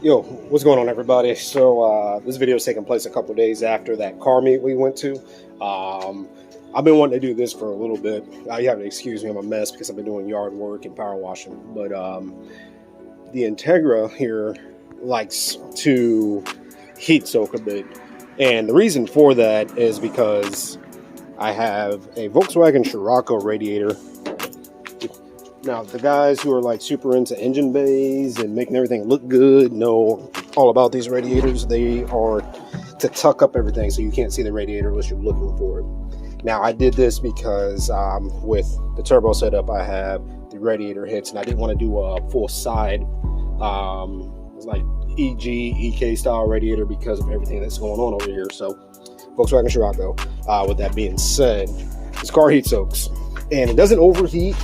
Yo, what's going on, everybody? So this video is taking place a couple days after that car meet we went to. I've been wanting to do this for a little bit. You have to excuse me, I'm a mess because I've been doing yard work and power washing. But the Integra here likes to heat soak a bit. And the reason for that is because I have a Volkswagen Scirocco radiator. Now, the guys who are like super into engine bays and making everything look good know all about these radiators. They are to tuck up everything so you can't see the radiator unless you're looking for it. Now, I did this because with the turbo setup I have, the radiator hits, and I didn't want to do a full side it's like EK style radiator because of everything that's going on over here. So, Volkswagen Scirocco. With that being said, this car heat soaks and it doesn't overheat.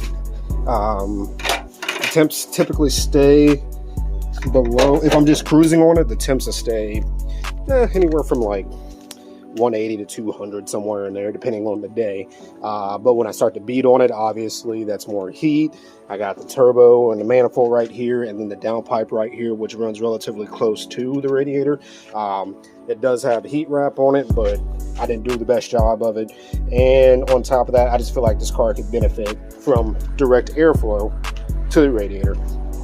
The temps typically stay below. If I'm just cruising on it, the temps will stay anywhere from like 180 to 200, somewhere in there, depending on the day. But when I start to beat on it, obviously that's more heat. I got the turbo and the manifold right here, and then the downpipe right here, which runs relatively close to the radiator. It does have a heat wrap on it, but I didn't do the best job of it. And on top of that, I just feel like this car could benefit from direct airflow to the radiator.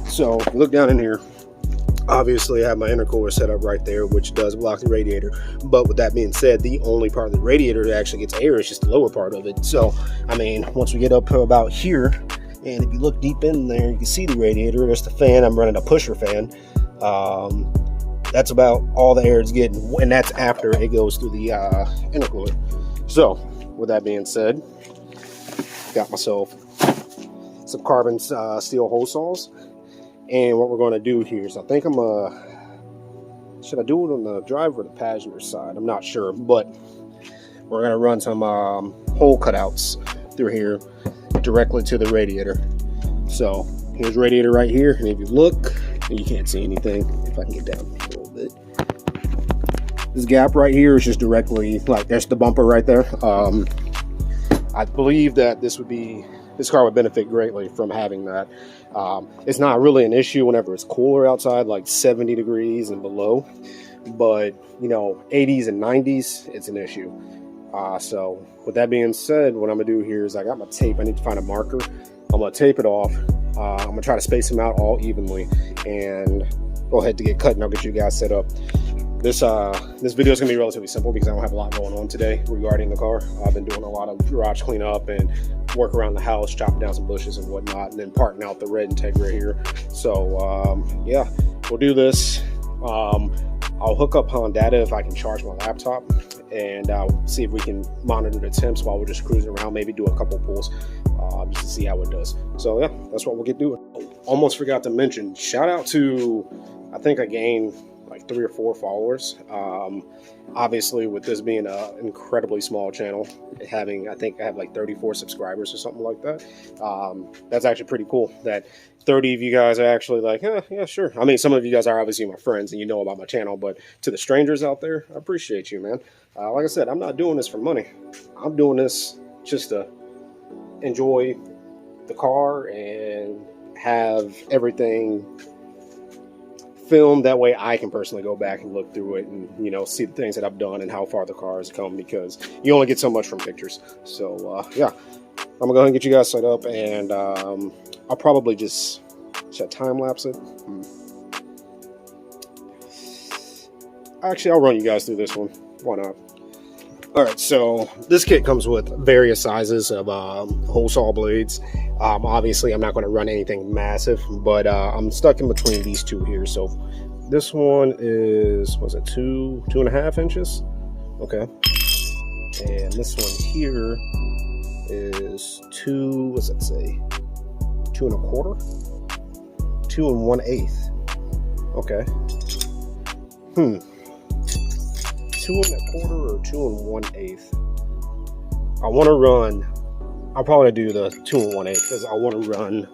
So look down in here. Obviously, I have my intercooler set up right there, which does block the radiator. But with that being said, the only part of the radiator that actually gets air is just the lower part of it. So, I mean, once we get up to about here, and if you look deep in there, you can see the radiator. There's the fan. I'm running a pusher fan. That's about all the air it's getting, and that's after it goes through the intercooler. So, with that being said, got myself some carbon steel hose saws. And what we're going to do here is, I think should I do it on the driver or the passenger side? I'm not sure, but we're going to run some hole cutouts through here directly to the radiator. So here's radiator right here, and if you look, you can't see anything. If I can get down a little bit, this gap right here is just directly, like, there's the bumper right there. I believe that this car would benefit greatly from having that. It's not really an issue whenever it's cooler outside, like 70 degrees and below, but 80s and 90s, it's an issue. So with that being said, what I'm gonna do here is I got my tape. I need to find a marker. I'm gonna tape it off. I'm gonna try to space them out all evenly and go ahead to get cut, and I'll get you guys set up. This video is going to be relatively simple because I don't have a lot going on today regarding the car. I've been doing a lot of garage cleanup and work around the house, chopping down some bushes and whatnot, and then parting out the red Integra here. So yeah, we'll do this. I'll hook up Data if I can charge my laptop, and see if we can monitor the temps while we're just cruising around, maybe do a couple pulls just to see how it does. So yeah, that's what we'll get doing. Almost forgot to mention, shout out to, I think I gained like 3 or 4 followers. Obviously, with this being an incredibly small channel, I think I have like 34 subscribers or something like that. That's actually pretty cool that 30 of you guys are actually like, yeah, sure. I mean, some of you guys are obviously my friends and you know about my channel, but to the strangers out there, I appreciate you, man. Like I said, I'm not doing this for money. I'm doing this just to enjoy the car and have everything film. That way I can personally go back and look through it and see the things that I've done and how far the car has come, because you only get so much from pictures. So yeah, I'm gonna go ahead and get you guys set up, and I'll probably just time lapse it. Actually, I'll run you guys through this one. Why not? Alright, so this kit comes with various sizes of hole saw blades. Obviously, I'm not going to run anything massive, but I'm stuck in between these two here. So this one is, was it 2.5 inches? Okay. And this one here is 2, what's that say? 2 1/4? 2 1/8. Okay. 2 1/4 or 2 1/8. I want to run, I'll probably do the 2 1/8 because I want to run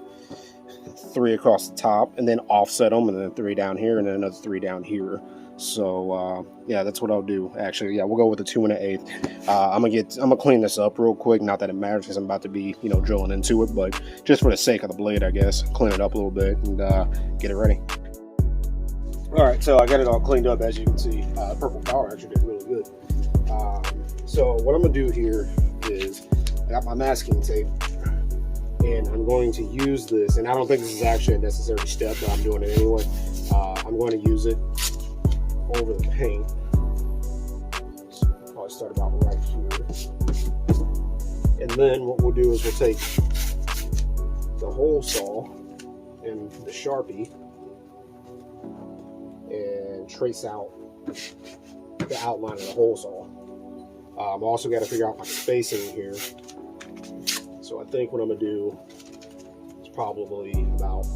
3 across the top and then offset them, and then 3 down here and then another 3 down here. So yeah, that's what I'll do. Actually, yeah, we'll go with the 2 1/8. I'm gonna clean this up real quick. Not that it matters because I'm about to be drilling into it, but just for the sake of the blade, I guess, clean it up a little bit and get it ready. All right, so I got it all cleaned up, as you can see. Purple power actually did really good. So what I'm gonna do here is I got my masking tape, and I'm going to use this, and I don't think this is actually a necessary step, but I'm doing it anyway. I'm going to use it over the paint. So I'll probably start about right here. And then what we'll do is we'll take the hole saw and the Sharpie and trace out the outline of the hole saw. I've also got to figure out my spacing here. So I think what I'm going to do is probably about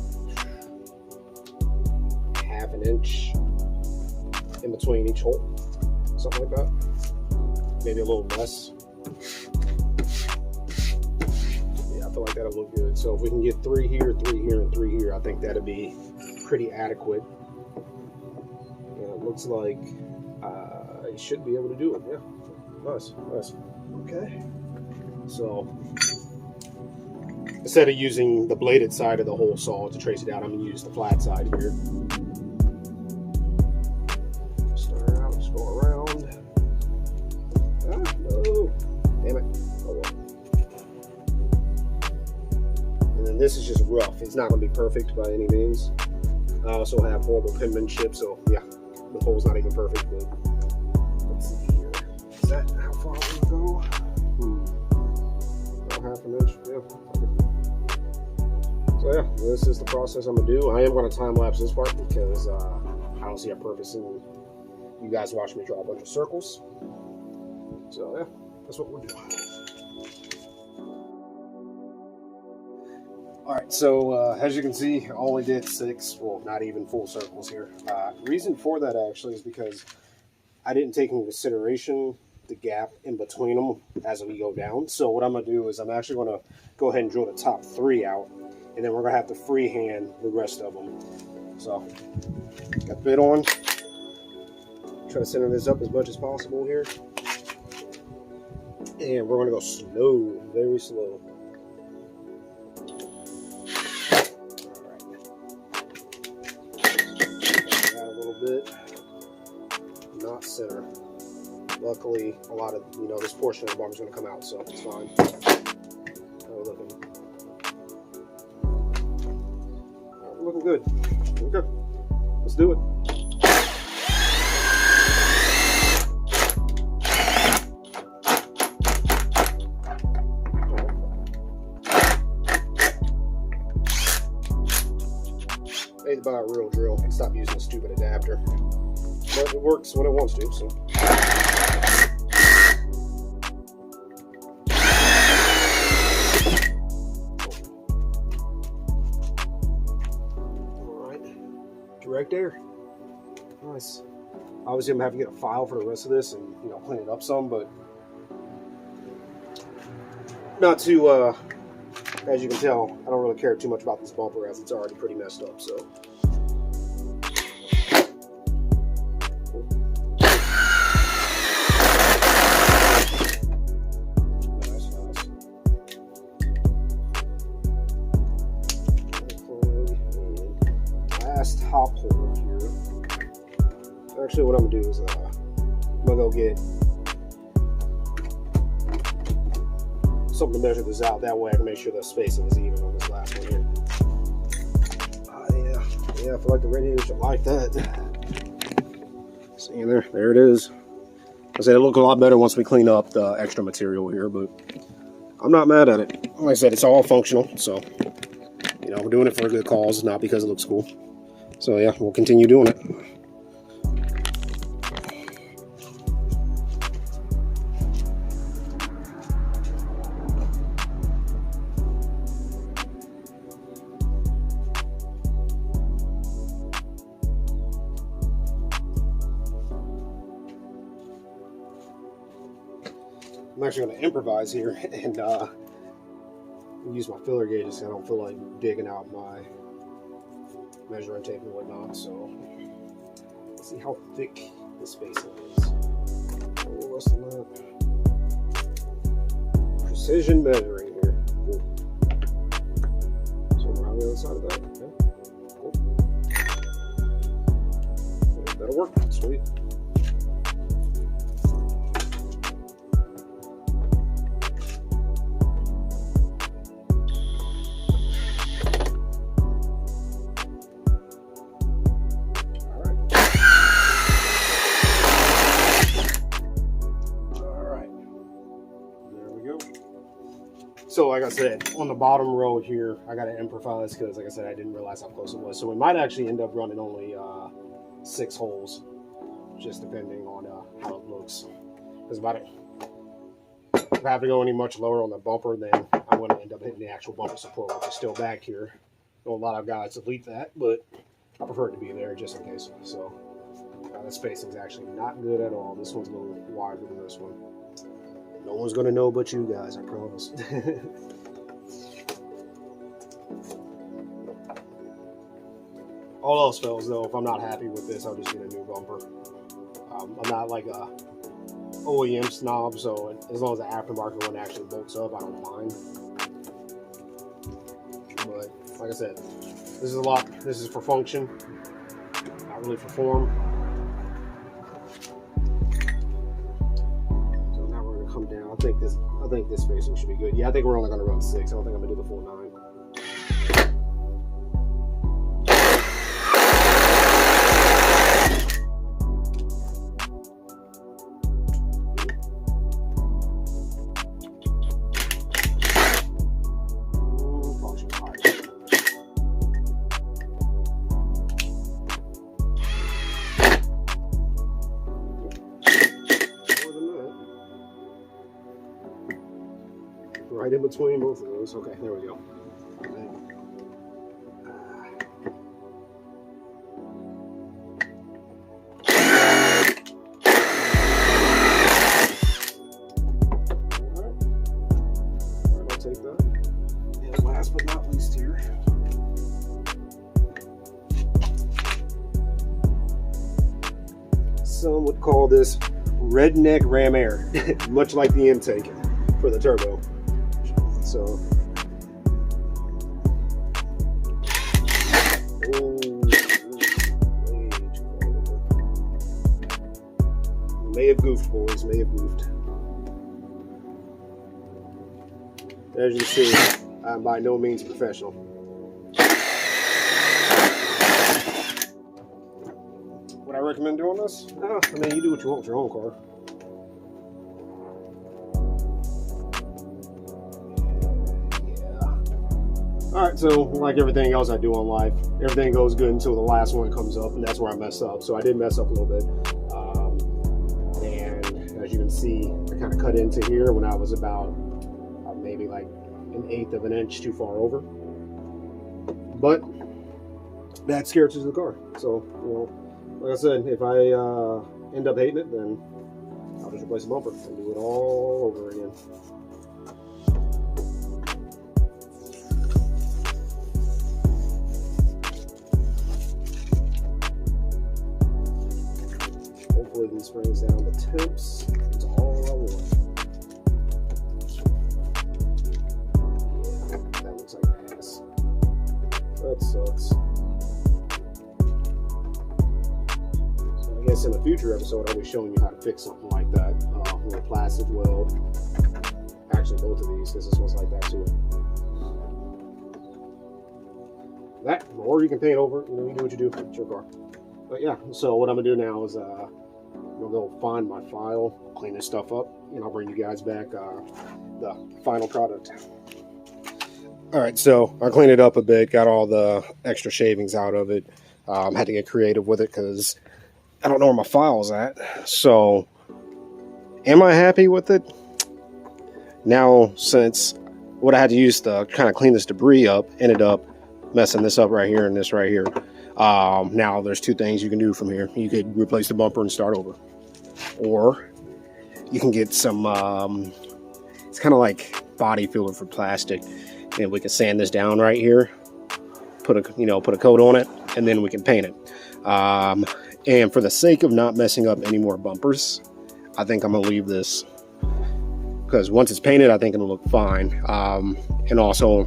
½ an inch in between each hole, something like that. Maybe a little less. Yeah, I feel like that'll look good. So if we can get 3 here, 3 here, and 3 here, I think that'll be pretty adequate. And it looks like I should be able to do it. Yeah, nice, nice. Okay, so instead of using the bladed side of the hole saw to trace it out, I'm going to use the flat side here. Start out, just go around. Ah, no. Damn it. Oh well. And then this is just rough. It's not going to be perfect by any means. I also have horrible penmanship, so yeah, the hole's not even perfect, but let's see here. Is that how far I want to go? About ½ an inch, yeah. So yeah, this is the process I'm gonna do. I am gonna time lapse this part because I don't see a purpose in you guys watching me draw a bunch of circles. So yeah, that's what we're doing. All right, so as you can see, I only did 6, well, not even full circles here. Reason for that actually is because I didn't take into consideration the gap in between them as we go down. So what I'm gonna do is I'm actually gonna go ahead and drill the top 3 out, and then we're gonna have to freehand the rest of them. So, got the bit on. Try to center this up as much as possible here. And we're gonna go slow, very slow. Alright. Add a little bit. Not center. Luckily, a lot of, this portion of the barn is gonna come out, so it's fine. How are we looking? Looking good. Okay, let's do it. Made to buy a real drill and stop using a stupid adapter. But it works when it wants to, so. Right there. Nice. Obviously, I'm gonna have to get a file for the rest of this and clean it up some, but not too. As you can tell, I don't really care too much about this bumper as it's already pretty messed up. So. Top hole here. Actually, what I'm gonna do is I'm gonna go get something to measure this out. That way I can make sure the spacing is even on this last one here. Yeah, I feel like the radiator should like that. See there it is. I said it looked a lot better once we clean up the extra material here, but I'm not mad at it. Like I said, it's all functional, so we're doing it for a good cause, not because it looks cool. So yeah, we'll continue doing it. I'm actually going to improvise here and use my filler gauges so I don't feel like digging out my measuring tape and whatnot. So let's see how thick the spacing is. A little less than that. Precision measuring here. Cool. So around the other side of that. Okay. Cool. That'll work. Sweet. So like I said, on the bottom row here, I got to improvise because like I said, I didn't realize how close it was. So we might actually end up running only 6 holes, just depending on how it looks. Because if I have to go any much lower on the bumper, then I'm going to end up hitting the actual bumper support, which is still back here. I know a lot of guys delete that, but I prefer it to be there just in case. So the spacing is actually not good at all. This one's a little wider than this one. No one's gonna know but you guys, I promise. All else fails though, if I'm not happy with this, I'll just get a new bumper. I'm not like a OEM snob, so as long as the aftermarket one actually bolts up, I don't mind. But like I said, this is for function, not really for form. Come down. I think this spacing should be good. Yeah, I think we're only going to run 6. I don't think I'm going to do the full 9. Right in between both of those. Okay, there we go. Alright, I'll take that. And last but not least here, some would call this redneck ram air, much like the intake for the turbo. So, may have goofed, boys, may have goofed. As you can see, I'm by no means a professional. Would I recommend doing this? No, I mean, you do what you want with your own car. Alright, so like everything else I do in life, everything goes good until the last one comes up, and that's where I mess up. So I did mess up a little bit. And as you can see, I kind of cut into here when I was about maybe like 1/8 of an inch too far over. But that scratches the car. So, you know, like I said, if I end up hating it, then I'll just replace the bumper and do it all over again. Hopefully these brings down the temps. That's all I want. Yeah, that looks like ass. That sucks. So I guess in a future episode I'll be showing you how to fix something like that. With a plastic weld. Actually both of these, because this one's like that too. That, or you can paint over it, you know, you do what you do, it's your car. But yeah, so what I'm gonna do now is I'm gonna go find my file, clean this stuff up, and I'll bring you guys back the final product. Alright, so I cleaned it up a bit, got all the extra shavings out of it. Had to get creative with it because I don't know where my file's at. So, am I happy with it? Now, since what I had to use to kind of clean this debris up, ended up messing this up right here and this right here. Now there's two things you can do from here. You could replace the bumper and start over, or you can get some it's kind of like body filler for plastic, and we can sand this down right here, put a coat on it, and then we can paint it. And for the sake of not messing up any more bumpers, I think I'm gonna leave this, because once it's painted I think it'll look fine. And also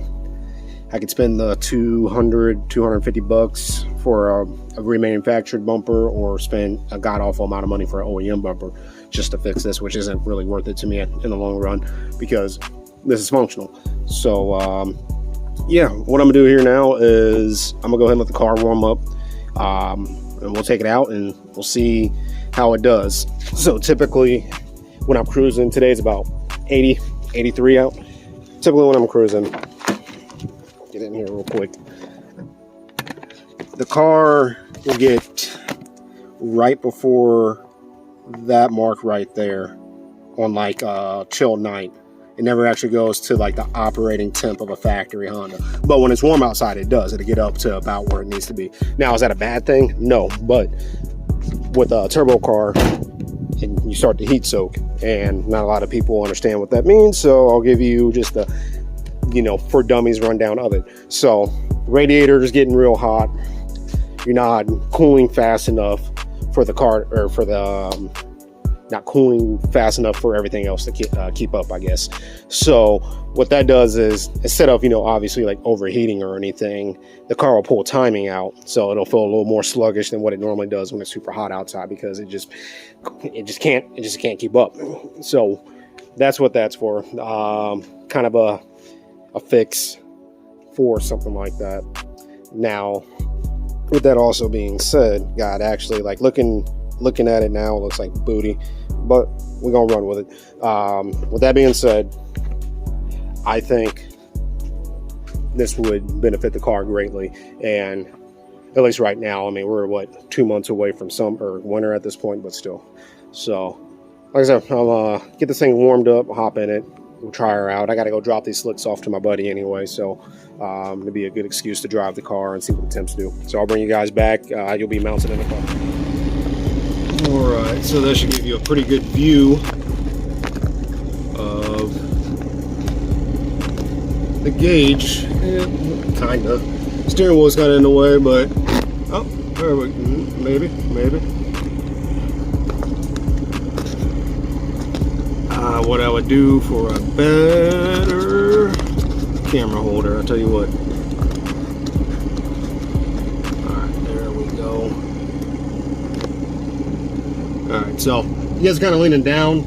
I could spend the 250 bucks for a remanufactured bumper, or spend a god-awful amount of money for an OEM bumper just to fix this, which isn't really worth it to me in the long run, because this is functional. So yeah, what I'm gonna do here now is I'm gonna go ahead and let the car warm up, and we'll take it out and we'll see how it does. So typically when I'm cruising, today's about 80, 83 out. Typically when I'm cruising, get in here real quick, the car will get right before that mark right there on like a chill night. It never actually goes to like the operating temp of a factory Honda. But when it's warm outside, it does. It'll get up to about where it needs to be. Now, is that a bad thing? No, but with a turbo car, and you start to heat soak, and not a lot of people understand what that means. So I'll give you just a, for dummies rundown of it. So radiator is getting real hot. You're not cooling fast enough for the car, or for the not cooling fast enough for everything else to keep up, I guess. So what that does is, instead of obviously like overheating or anything, the car will pull timing out, so it'll feel a little more sluggish than what it normally does when it's super hot outside, because it just can't keep up. So that's what that's for. Kind of a fix for something like that. Now, with that also being said, God, actually, like looking at it now, it looks like booty, but we're gonna run with it. With that being said, I think this would benefit the car greatly, and at least right now, I mean, we're what, 2 months away from winter at this point, but still. So like I said, I'll get this thing warmed up, hop in it, we'll try her out. I gotta go drop these slicks off to my buddy anyway, so it'll be a good excuse to drive the car and see what the temps do. So I'll bring you guys back. You'll be mounted in the car. Alright, so that should give you a pretty good view of the gauge. Kinda. Steering wheel's kind of in the way, but oh, there we go. Maybe. What I would do for a better camera holder, I'll tell you what. Alright, there we go. Alright, so you guys are kind of leaning down.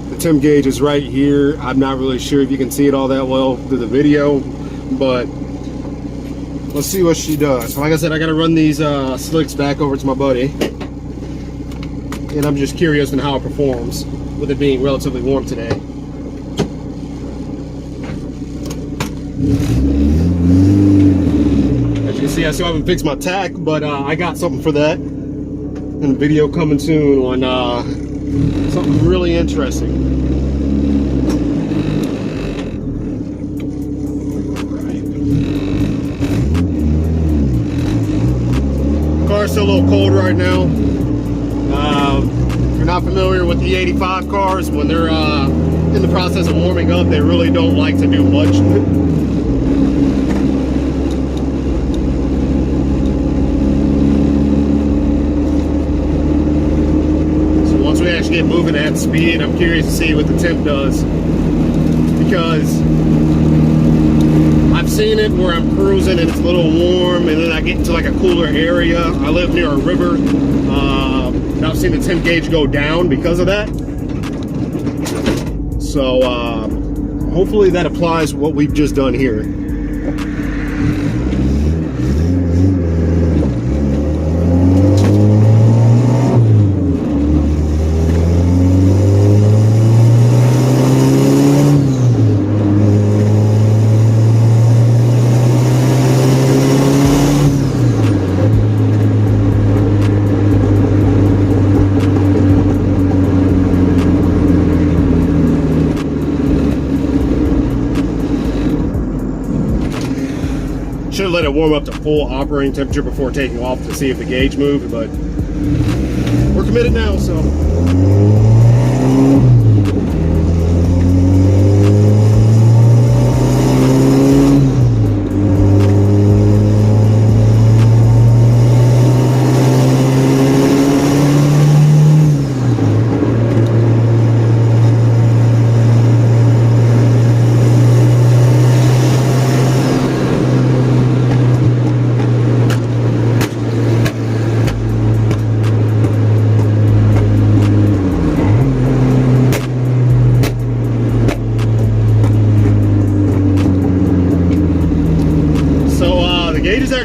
The temp gauge is right here. I'm not really sure if you can see it all that well through the video, but let's see what she does. Like I said, I gotta run these slicks back over to my buddy, and I'm just curious on how it performs with it being relatively warm today. As you can see, I still haven't fixed my tack, but I got something for that. And a video coming soon on something really interesting. Car's still a little cold right now. If you're not familiar with the 85 cars, when they're in the process of warming up, they really don't like to do much. So once we actually get moving at speed, I'm curious to see what the temp does, because I've seen it where I'm cruising and it's a little warm, and then I get into like a cooler area. I live near a river, and I've seen the temp gauge go down because of that. So hopefully that applies what we've just done here. Should have let it warm up to full operating temperature before taking off to see if the gauge moved, but we're committed now, so.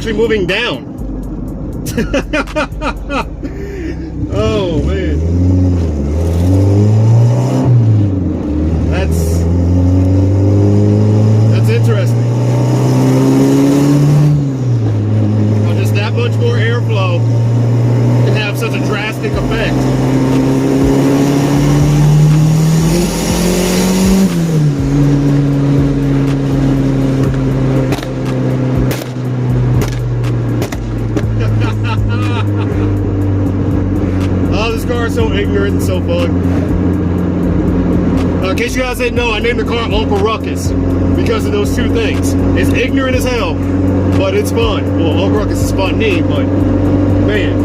actually moving down. Oh man, that's interesting. How just that much more airflow can have such a drastic effect. Oh, this car is so ignorant and so fun. In case you guys didn't know, I named the car Uncle Ruckus because of those two things. It's ignorant as hell, but it's fun. Well, Uncle Ruckus is fun neat, but man.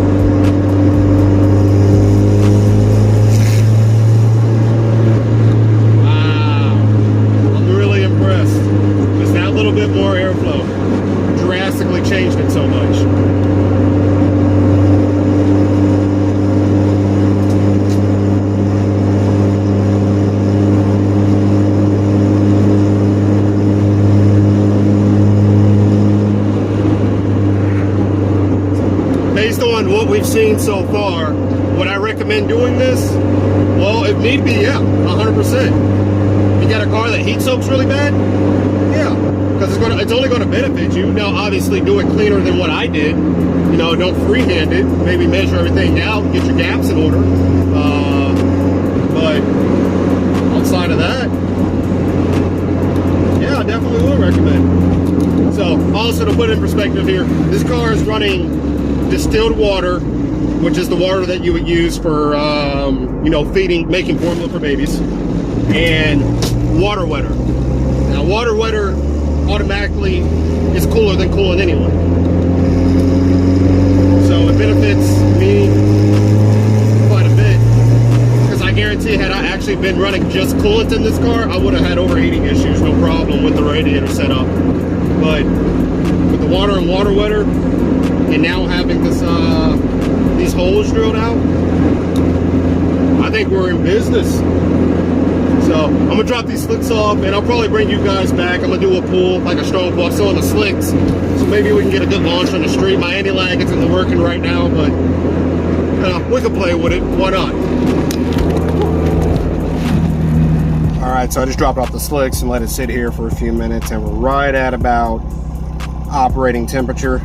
Wow. I'm really impressed. Just that little bit more airflow drastically changed it so much. What we've seen so far, would I recommend doing this? Well, if need be, yeah, 100%. You got a car that heat soaks really bad? Yeah, because it's only going to benefit you. Now, obviously, do it cleaner than what I did. You know, don't freehand it. Maybe measure everything out, get your gaps in order. But outside of that, yeah, I definitely would recommend. So, also to put it in perspective here, this car is running distilled water, which is the water that you would use for, you know, making formula for babies, and water wetter. Now, water wetter automatically is cooler than coolant anyway. So it benefits me quite a bit, because I guarantee had I actually been running just coolant in this car, I would have had overheating issues, no problem with the radiator setup. But with the water and water wetter, and now having this these holes drilled out, I think we're in business. So I'm gonna drop these slicks off, and I'll probably bring you guys back. I'm gonna do a pull, like a strong pull. I'm still on the slicks, so maybe we can get a good launch on the street. My anti-lag isn't working right now, but we can play with it. Why not? All right, so I just dropped off the slicks and let it sit here for a few minutes, and we're right at about operating temperature,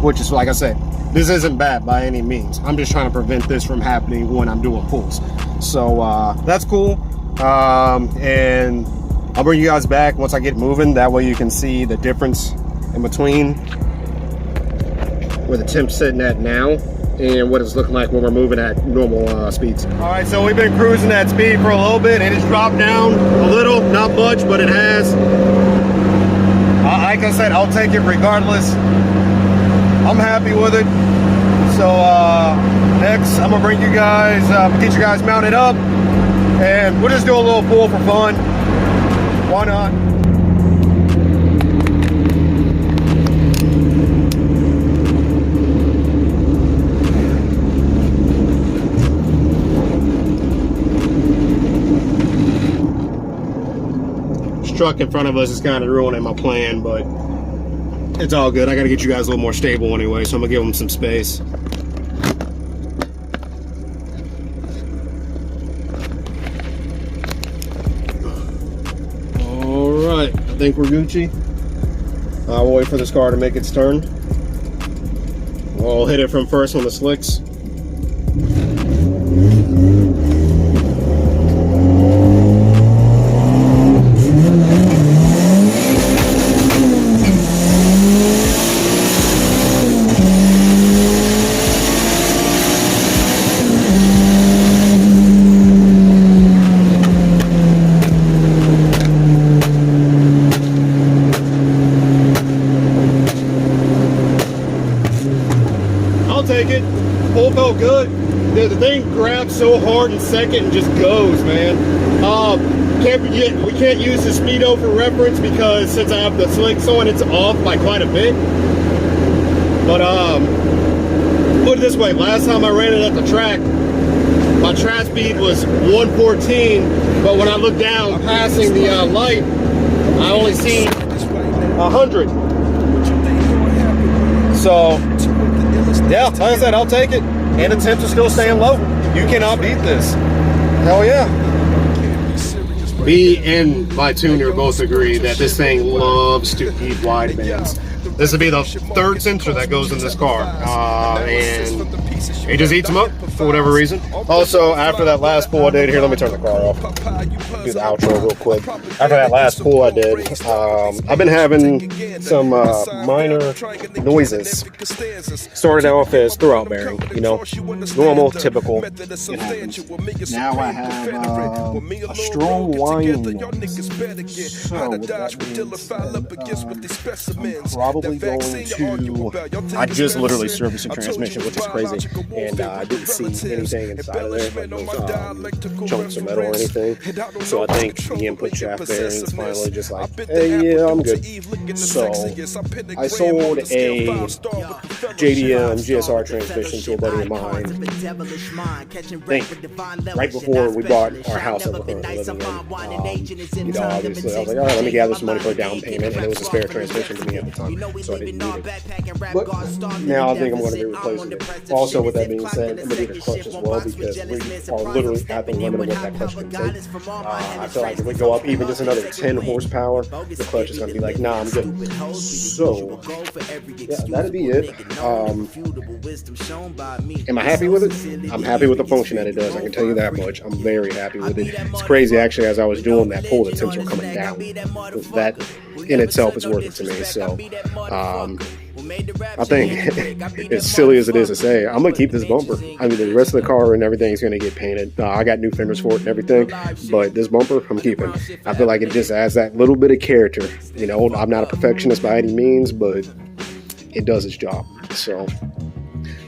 which is, like I said, this isn't bad by any means. I'm just trying to prevent this from happening when I'm doing pulls. So that's cool. And I'll bring you guys back once I get moving. That way you can see the difference in between where the temp's sitting at now and what it's looking like when we're moving at normal speeds. All right, so we've been cruising at speed for a little bit, and it's dropped down a little, not much, but it has. Like I said, I'll take it regardless. I'm happy with it. So next, I'm gonna bring you guys, get you guys mounted up, and we'll just do a little pull for fun. Why not? This truck in front of us is kind of ruining my plan, but it's all good. I gotta get you guys a little more stable anyway, so I'm gonna give them some space. All right, I think we're Gucci. We'll wait for this car to make its turn. We'll hit it from first on the slicks. Take it. Pull felt good. The thing grabs so hard in second and just goes, man. We can't use the speedo for reference because since I have the slicks on, it's off by quite a bit. But put it this way: last time I ran it at the track, my track speed was 114, but when I look down passing the light, I only see 100. So, yeah, like I said, I'll take it. And the temps are still staying low. You cannot beat this. Hell yeah. Me and my tuner both agree that this thing loves to eat wide bands. This will be the third sensor that goes in this car, and it just eats them up for whatever reason. Also, after that last pull I did, here, let me turn the car off. Do the outro real quick. After that last pull I did, I've been having some minor noises. Started off as throwout bearing, you know, normal, typical. It happens. Now I have a strong whine noise. So, with that being said, I'm probably going to, I just literally serviced the transmission, which is crazy, and I didn't see anything inside of there, like no chunks of metal or anything. So I think the input shaft bearing is finally just like, hey, yeah, I'm good. So I sold a JDM GSR transmission to a buddy of mine. I think right before we bought our house that we're currently living in. You know, obviously I was like, all right, let me gather some money for a down payment, and it was a spare transmission to me at the time, so I didn't need it. But now I think I'm going to be replacing it. Also, with that being said, I'm going to need a clutch as well, because we are literally at the limit of what that clutch can take. I feel like if we go up even just another 10 horsepower, the clutch is going to be like, nah, I'm good. So, yeah, that'd be it. Am I happy with it? I'm happy with the function that it does. I can tell you that much. I'm very happy with it. It's crazy, actually, as I was doing that pull, the temps were coming down. That in itself is worth it to me. So, I think, as silly as it is to say, I'm going to keep this bumper. I mean, the rest of the car and everything is going to get painted. I got new fenders for it and everything, but this bumper, I'm keeping. I feel like it just adds that little bit of character. You know, I'm not a perfectionist by any means, but it does its job. So,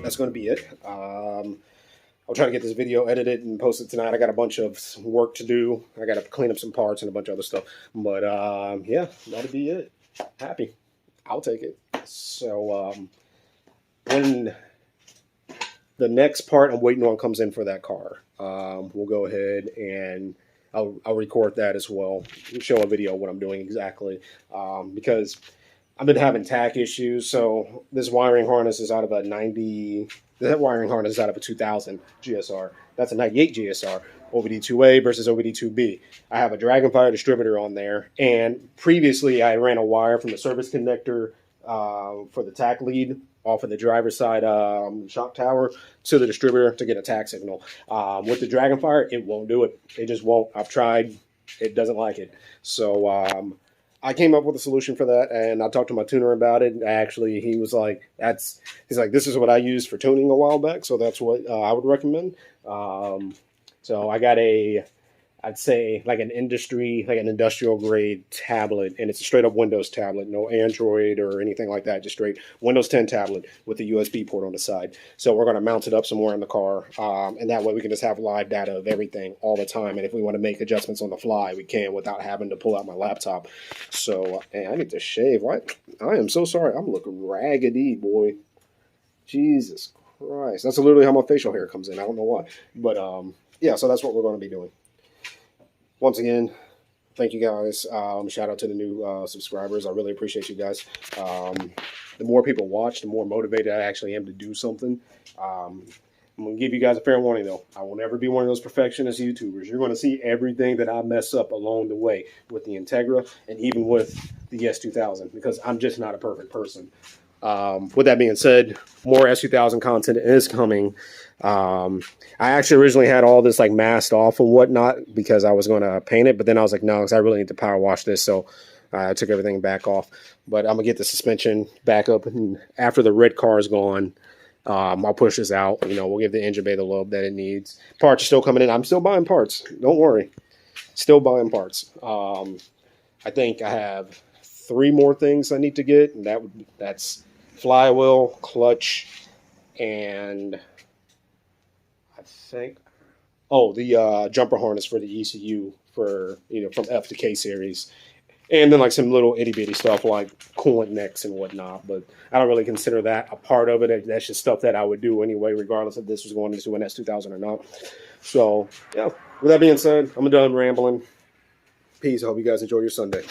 that's going to be it. I'll try to get this video edited and posted tonight. I got a bunch of work to do. I got to clean up some parts and a bunch of other stuff. But, yeah, that'll be it. Happy. I'll take it. So, when the next part I'm waiting on comes in for that car, we'll go ahead and I'll record that as well. Show a video of what I'm doing exactly. Because I've been having tack issues. So, this wiring harness is out of a 90... That wiring harness is out of a 2000 GSR. That's a 98 GSR. OBD2A versus OBD2B. I have a Dragonfire distributor on there. And previously, I ran a wire from the service connector for the tack lead off of the driver's side shock tower to the distributor to get a tack signal. With the Dragonfire, it won't do it. It just won't. I've tried. It doesn't like it. So, I came up with a solution for that, and I talked to my tuner about it. Actually, he was like, he's like, this is what I used for tuning a while back, so that's what I would recommend. So I got I'd say like an industrial grade tablet, and it's a straight up Windows tablet, no Android or anything like that, just straight Windows 10 tablet with a USB port on the side. So we're going to mount it up somewhere in the car, and that way we can just have live data of everything all the time. And if we want to make adjustments on the fly, we can without having to pull out my laptop. So, man, I need to shave. What? I am so sorry. I'm looking raggedy, boy. Jesus Christ. That's literally how my facial hair comes in. I don't know why. But, yeah, so that's what we're going to be doing. Once again, thank you guys. Shout out to the new subscribers. I really appreciate you guys. The more people watch, the more motivated I actually am to do something. I'm going to give you guys a fair warning, though. I will never be one of those perfectionist YouTubers. You're going to see everything that I mess up along the way with the Integra and even with the S2000, because I'm just not a perfect person. With that being said, more S2000 content is coming. I actually originally had all this like masked off and whatnot because I was going to paint it, but then I was like, no, because I really need to power wash this, so I took everything back off. But I'm gonna get the suspension back up, and after the red car is gone, I'll push this out. You know, we'll give the engine bay the love that it needs. Parts are still coming in. I'm still buying parts. Don't worry, still buying parts. I think I have 3 more things I need to get, and that's flywheel, clutch, and I think, the jumper harness for the ECU for, from F to K series. And then like some little itty bitty stuff like coolant necks and whatnot. But I don't really consider that a part of it. That's just stuff that I would do anyway, regardless if this was going into an S2000 or not. So, yeah, with that being said, I'm done rambling. Peace. I hope you guys enjoy your Sunday.